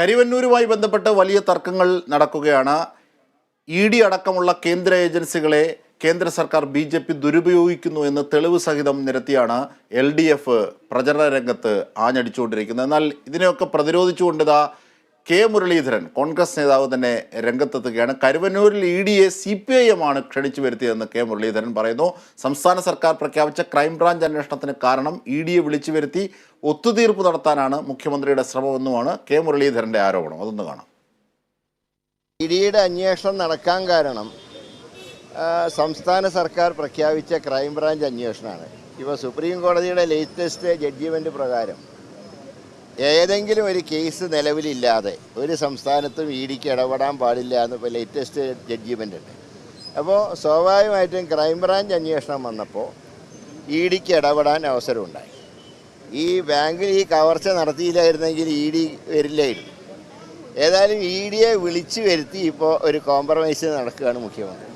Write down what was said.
കരിവന്നൂരുമായി ബന്ധപ്പെട്ട് വലിയ തർക്കങ്ങൾ നടക്കുകയാണ്. ഇ.ഡി. അടക്കമുള്ള കേന്ദ്ര ഏജൻസികളെ കേന്ദ്ര സർക്കാർ BJP ദുരുപയോഗിക്കുന്നു എന്ന് തെളിവ് സഹിതം നിരത്തിയാണ് LDF പ്രചരണ രംഗത്ത് ആഞ്ഞടിച്ചുകൊണ്ടിരിക്കുന്നത്. എന്നാൽ ഇതിനെയൊക്കെ പ്രതിരോധിച്ചുകൊണ്ടിതാ കെ മുരളീധരൻ കോൺഗ്രസ് നേതാവ് തന്നെ രംഗത്തെത്തുകയാണ്. കരുവന്നൂരിൽ EDയെ CPIM ആണ് ക്ഷണിച്ചു വരുത്തിയതെന്ന് കെ മുരളീധരൻ പറയുന്നു. സംസ്ഥാന സർക്കാർ പ്രഖ്യാപിച്ച ക്രൈംബ്രാഞ്ച് അന്വേഷണത്തിന് കാരണം EDയെ വിളിച്ചു വരുത്തി ഒത്തുതീർപ്പ് നടത്താനാണ് മുഖ്യമന്ത്രിയുടെ ശ്രമമെന്നുമാണ് കെ മുരളീധരൻ്റെ ആരോപണം. അതൊന്ന് കാണാം. EDയുടെ അന്വേഷണം നടക്കാൻ കാരണം സംസ്ഥാന സർക്കാർ പ്രഖ്യാപിച്ച ക്രൈംബ്രാഞ്ച് അന്വേഷണമാണ്. ഇപ്പോൾ സുപ്രീം കോടതിയുടെ ലേറ്റസ്റ്റ് ജഡ്ജിമെൻ്റ് പ്രകാരം ഏതെങ്കിലും ഒരു കേസ് നിലവിലില്ലാതെ ഒരു സംസ്ഥാനത്തും EDക്ക് ഇടപെടാൻ പാടില്ല എന്ന് ഇപ്പോൾ ലേറ്റസ്റ്റ് ജഡ്ജിമെൻ്റ് ഉണ്ട്. അപ്പോൾ സ്വാഭാവികമായിട്ടും ക്രൈംബ്രാഞ്ച് അന്വേഷണം വന്നപ്പോൾ EDക്ക് ഇടപെടാൻ അവസരമുണ്ടായി. ഈ ബാങ്കിൽ ഈ കവർച്ച നടത്തിയില്ലായിരുന്നെങ്കിൽ ED വരില്ലായിരുന്നു. ഏതായാലും EDയെ വിളിച്ചു വരുത്തി ഇപ്പോൾ ഒരു കോംപ്രമൈസ് നടക്കുകയാണ് മുഖ്യമന്ത്രി.